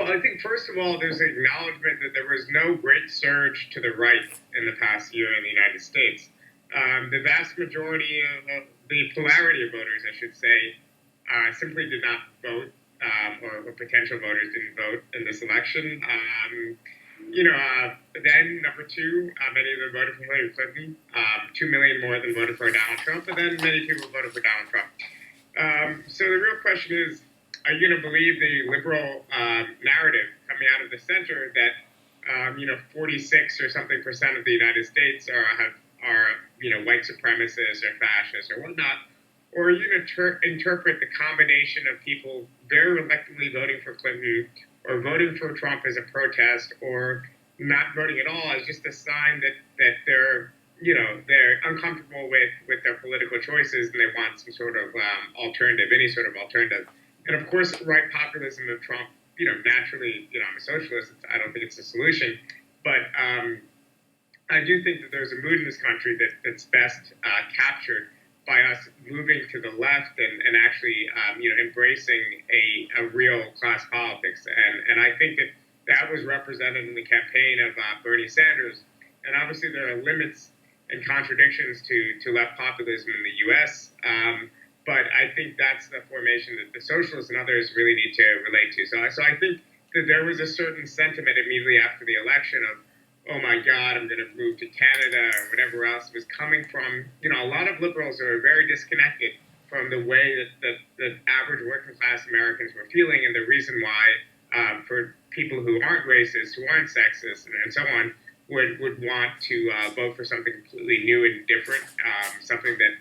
Well, I think first of all, there's an acknowledgement that there was no great surge to the right in the past year in the United States. The vast majority of the plurality of voters, I should say, simply did not vote, or potential voters didn't vote in this election. Then number two, many of them voted for Hillary Clinton. 2 million more than voted for Donald Trump, and then many people voted for Donald Trump. So the real question is, are you going to believe the liberal narrative coming out of the center that 46 or something percent of the United States are white supremacists or fascists or whatnot, or are you going to interpret the combination of people very reluctantly voting for Clinton or voting for Trump as a protest or not voting at all as just a sign that they're uncomfortable with their political choices and they want some sort of alternative, any sort of alternative. And of course, right populism of Trump, naturally, I'm a socialist. I don't think it's a solution, but I do think that there's a mood in this country that's best captured by us moving to the left and actually, embracing a real class politics. And I think that was represented in the campaign of Bernie Sanders. And obviously, there are limits and contradictions to left populism in the U.S. But I think that's the formation that the socialists and others really need to relate to. So I think that there was a certain sentiment immediately after the election of, oh my God, I'm going to move to Canada or whatever else was coming from. A lot of liberals are very disconnected from the way that average working class Americans were feeling, and the reason why for people who aren't racist, who aren't sexist, and so on, would want to vote for something completely new and different, something that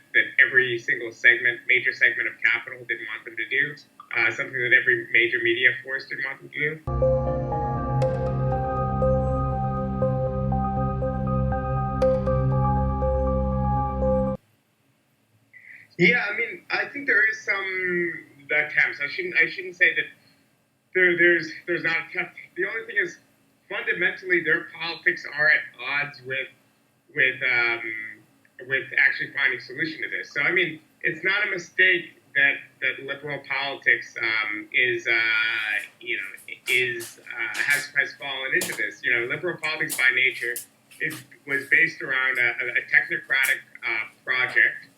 every single major segment of capital didn't want them to do, something that every major media force didn't want them to do. Yeah, I think there is some attempts. I shouldn't say that there's not attempt. The only thing is, fundamentally, their politics are at odds with actually finding a solution to this. So it's not a mistake that liberal politics has fallen into this. Liberal politics by nature was based around a technocratic project.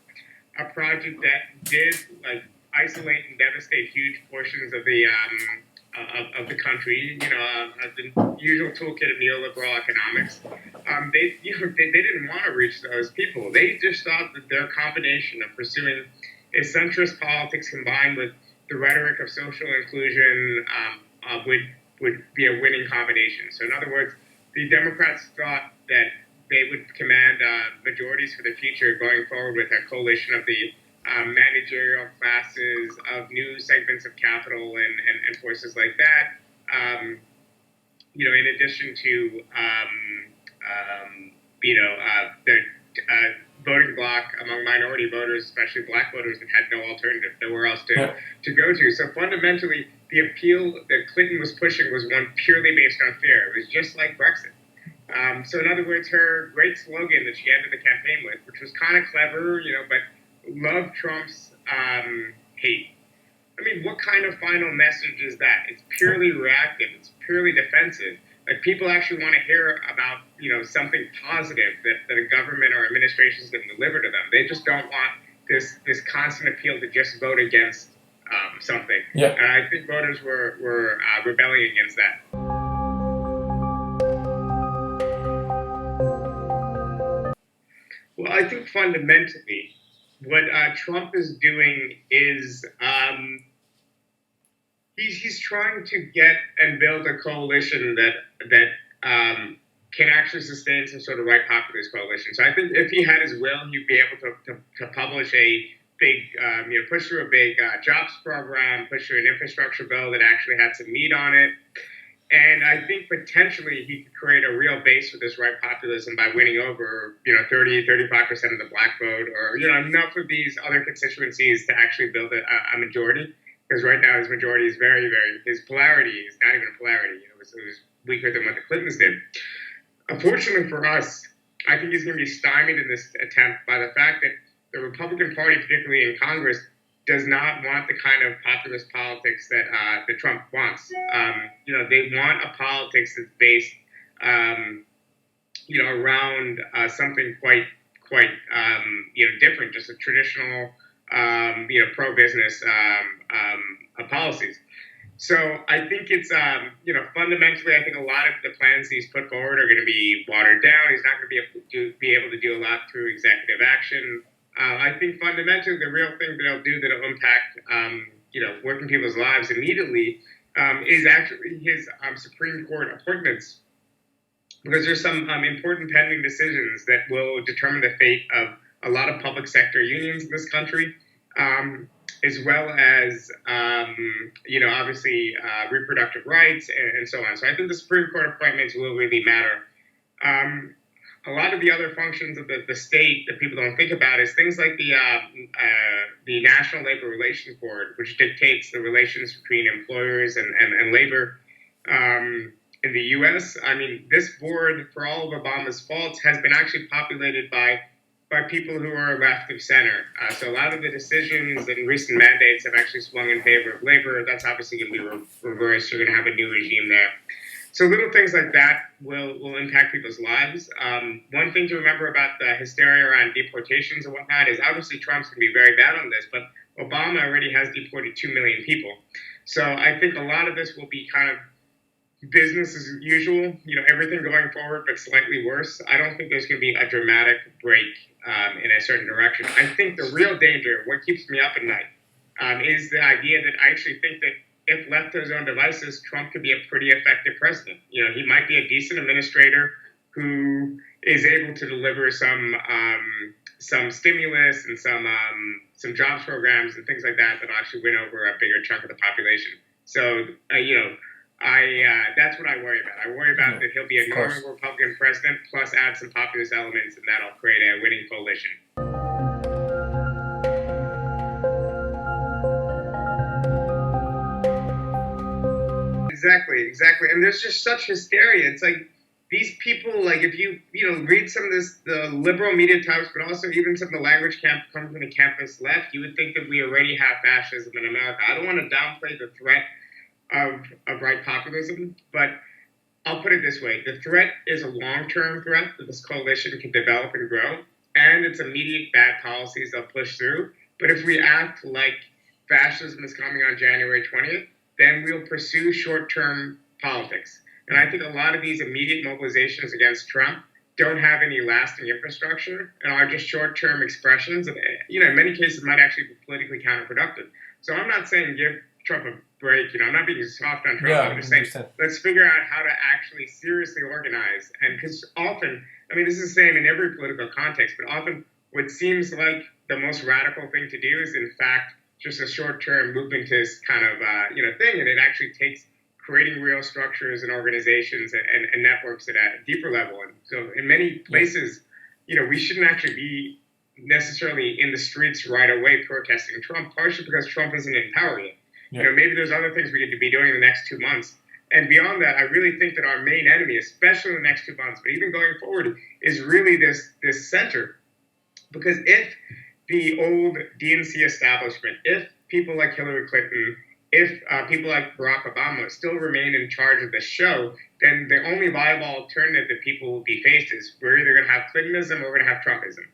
A project that did isolate and devastate huge portions of the country. The usual toolkit of neoliberal economics. They didn't want to reach those people. They just thought that their combination of pursuing a centrist politics combined with the rhetoric of social inclusion would be a winning combination. So in other words, the Democrats thought that they would command majorities for the future going forward with a coalition of the managerial classes, of new segments of capital and forces like that. In addition to the voting bloc among minority voters, especially black voters, that had no alternative, nowhere else to go to. So fundamentally, the appeal that Clinton was pushing was one purely based on fear. It was just like Brexit. So in other words, her great slogan that she ended the campaign with, which was kind of clever, but love Trump's hate. What kind of final message is that? It's purely reactive. It's purely defensive. People actually want to hear about, something positive that a government or administration is going to deliver to them. They just don't want this constant appeal to just vote against something. Yeah. And I think voters were rebelling against that. Well, I think fundamentally, what Trump is doing is he's trying to get and build a coalition that can actually sustain some sort of right populist coalition. So I think if he had his will, he'd be able to publish a big, push through a big jobs program, push through an infrastructure bill that actually had some meat on it. And I think potentially he could create a real base for this right populism by winning over, 30, 35% of the black vote, or, enough of these other constituencies to actually build a majority. Because right now his majority is very, very, his polarity is not even a polarity. It was weaker than what the Clintons did. Unfortunately for us, I think he's going to be stymied in this attempt by the fact that the Republican Party, particularly in Congress, does not want the kind of populist politics that that Trump wants. They want a politics that's based, around something quite different, just a traditional, pro-business policies. So I think it's, fundamentally, I think a lot of the plans he's put forward are going to be watered down. He's not going to be able to do a lot through executive action. I think fundamentally the real thing that he'll do that'll impact, working people's lives immediately is actually his Supreme Court appointments, because there's some important pending decisions that will determine the fate of a lot of public sector unions in this country, as well as, obviously reproductive rights and so on. So I think the Supreme Court appointments will really matter. A lot of the other functions of the state that people don't think about is things like the National Labor Relations Board, which dictates the relations between employers and labor in the U.S. I mean, this board, for all of Obama's faults, has been actually populated by people who are left of center. So a lot of the decisions and recent mandates have actually swung in favor of labor. That's obviously going to be reversed. You're going to have a new regime there. So little things like that will impact people's lives. One thing to remember about the hysteria around deportations and whatnot is obviously Trump's going to be very bad on this, but Obama already has deported 2 million people. So I think a lot of this will be kind of business as usual, everything going forward, but slightly worse. I don't think there's going to be a dramatic break in a certain direction. I think the real danger, what keeps me up at night, is the idea that I actually think that if left to his own devices, Trump could be a pretty effective president. He might be a decent administrator who is able to deliver some stimulus and some jobs programs and things like that that'll actually win over a bigger chunk of the population. So, that's what I worry about. I worry about that he'll be a normal Republican president, plus add some populist elements, and that'll create a winning coalition. Exactly. And there's just such hysteria. It's like these people, like if you read some of the liberal media types, but also even some of the language coming from the campus left, you would think that we already have fascism in America. I don't want to downplay the threat of right populism, but I'll put it this way. The threat is a long-term threat that this coalition can develop and grow, and it's immediate bad policies they'll push through. But if we act like fascism is coming on January 20th, then we'll pursue short-term politics. And I think a lot of these immediate mobilizations against Trump don't have any lasting infrastructure and are just short-term expressions that, in many cases might actually be politically counterproductive. So I'm not saying give Trump a break. I'm not being soft on Trump. Yeah, I'm just saying let's figure out how to actually seriously organize. And because often, this is the same in every political context, but often what seems like the most radical thing to do is in fact just a short-term movementist kind of thing, and it actually takes creating real structures and organizations and networks at a deeper level. And so in many places, we shouldn't actually be necessarily in the streets right away protesting Trump, partially because Trump isn't in power yet. Yeah. Maybe there's other things we need to be doing in the next 2 months. And beyond that, I really think that our main enemy, especially in the next 2 months, but even going forward, is really this center. Because if the old DNC establishment, if people like Hillary Clinton, if people like Barack Obama still remain in charge of the show, then the only viable alternative that people will be faced is we're either going to have Clintonism or we're going to have Trumpism.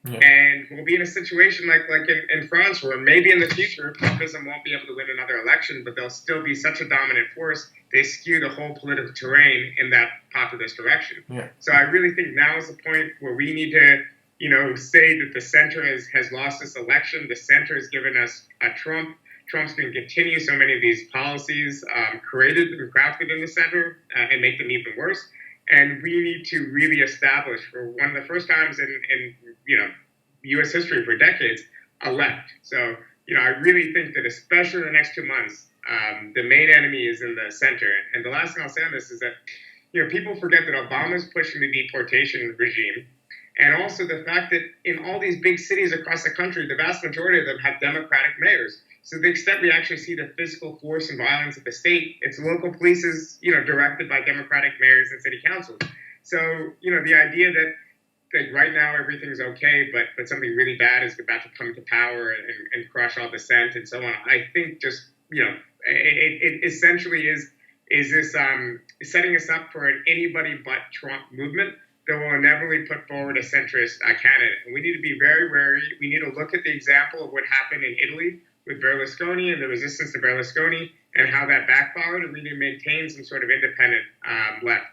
Yeah. And we'll be in a situation like in France where maybe in the future Trumpism won't be able to win another election, but they'll still be such a dominant force, they skew the whole political terrain in that populist direction. Yeah. So I really think now is the point where we need to say that the center has lost this election. The center has given us a Trump. Trump's going to continue so many of these policies created and crafted in the center and make them even worse. And we need to really establish, for one of the first times in U.S. history for decades, a left. So, I really think that especially in the next 2 months, the main enemy is in the center. And the last thing I'll say on this is that, people forget that Obama's pushing the deportation regime. And also the fact that in all these big cities across the country, the vast majority of them have Democratic mayors. So to the extent we actually see the physical force and violence of the state, it's local police is, directed by Democratic mayors and city councils. So, the idea that like right now everything's okay, but something really bad is about to come to power and crush all dissent and so on. I think just it essentially is this setting us up for an anybody but Trump movement that will inevitably put forward a centrist candidate. And we need to be very wary. We need to look at the example of what happened in Italy with Berlusconi and the resistance to Berlusconi and how that backfired, and we need to maintain some sort of independent left.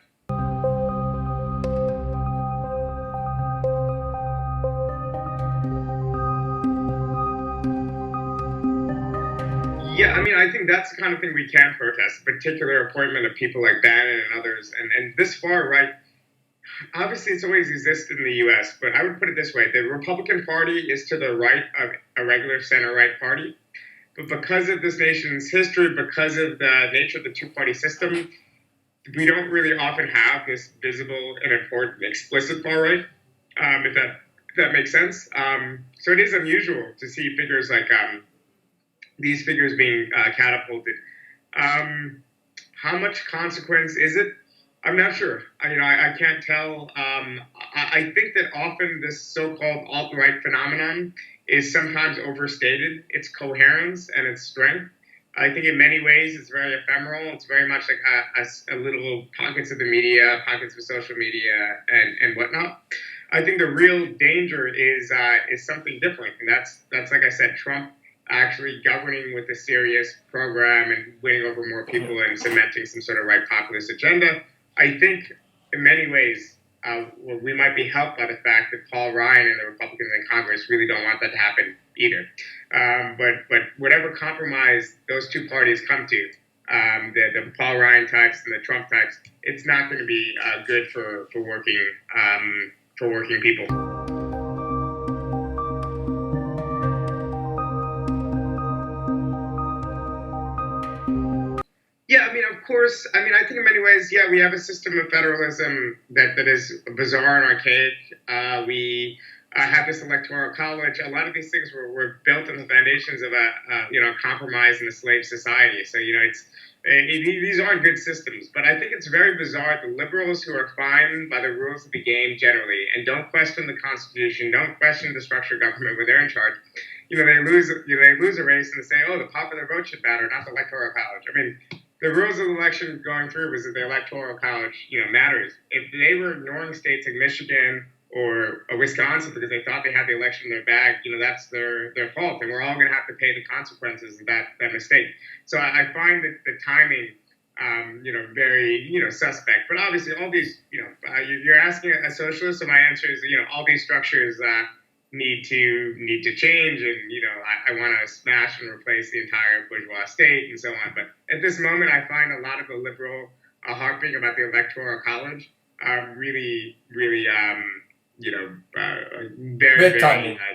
Yeah, I mean, I think that's the kind of thing we can protest, a particular appointment of people like Bannon and others. And this far right, obviously it's always existed in the U.S., but I would put it this way. The Republican Party is to the right of a regular center-right party. But because of this nation's history, because of the nature of the two-party system, we don't really often have this visible and important explicit far-right, if that makes sense. So it is unusual to see figures like these figures being catapulted. How much consequence is it? I'm not sure. I can't tell. I think that often this so-called alt-right phenomenon is sometimes overstated, its coherence and its strength. I think in many ways it's very ephemeral. It's very much like a little pockets of the media, pockets of social media, and whatnot. I think the real danger is something different, and that's like I said, Trump actually governing with a serious program and winning over more people and cementing some sort of right populist agenda. I think in many ways we might be helped by the fact that Paul Ryan and the Republicans in Congress really don't want that to happen either. But whatever compromise those two parties come to, the Paul Ryan types and the Trump types, it's not going to be good for working people. Yeah, I mean, of course. I mean, I think in many ways, yeah, we have a system of federalism that is bizarre and archaic. We have this electoral college. A lot of these things were built on the foundations of a compromise in a slave society. So these aren't good systems. But I think it's very bizarre. The liberals who are fine by the rules of the game generally and don't question the Constitution, don't question the structure of government where they're in charge. They lose a race and they say, oh, the popular vote should matter, not the electoral college. I mean, the rules of the election going through was that the electoral college, matters. If they were ignoring states like Michigan or Wisconsin because they thought they had the election in their bag, that's their fault, and we're all going to have to pay the consequences of that mistake. So I find that the timing, very, suspect. But obviously, all these, you're asking a socialist, so my answer is, all these structures need to change, and I want to smash and replace the entire bourgeois state and so on. But at this moment, I find a lot of the liberal harping about the electoral college really very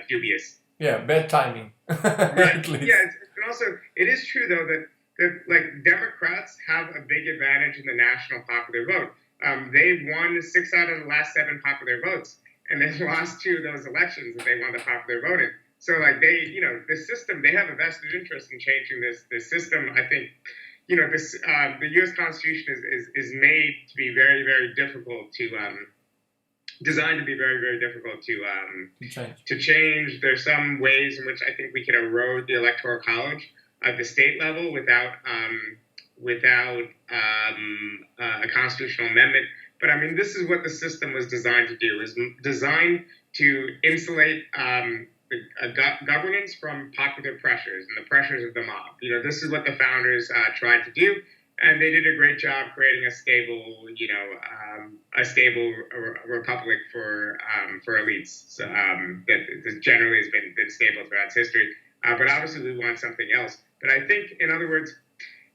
dubious. Yeah, bad timing. Right. Yeah, and also it is true though that like Democrats have a big advantage in the national popular vote. They've won 6 out of the last 7 popular votes. And they lost 2 of those elections that they won the popular vote in. So, like, the system, they have a vested interest in changing this system. I think, the U.S. Constitution is made to be very, very difficult to, designed to be very, very difficult to change. There's some ways in which I think we can erode the Electoral College at the state level without a constitutional amendment. But I mean, this is what the system was designed to do. It was designed to insulate governance from popular pressures and the pressures of the mob. This is what the founders tried to do, and they did a great job creating a stable republic for elites. So that generally has been stable throughout its history. But obviously, we want something else. But I think, in other words,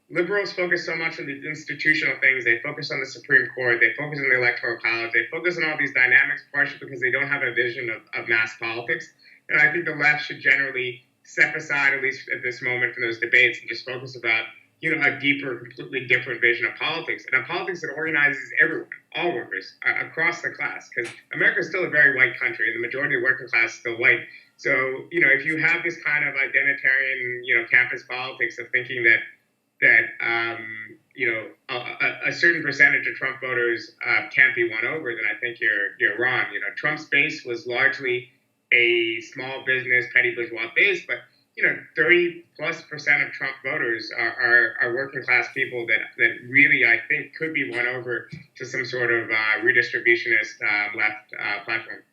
liberals focus so much on these institutional things. They focus on the Supreme Court. They focus on the Electoral College. They focus on all these dynamics, partially because they don't have a vision of mass politics. And I think the left should generally step aside, at least at this moment, from those debates and just focus about, a deeper, completely different vision of politics. And a politics that organizes everyone, all workers, across the class. Because America is still a very white country, and the majority of the working class is still white. So, if you have this kind of identitarian, campus politics of thinking that a a certain percentage of Trump voters can't be won over, then I think you're wrong. You know, Trump's base was largely a small business, petty bourgeois base, but 30+% of Trump voters are working class people that really, I think, could be won over to some sort of redistributionist left platform.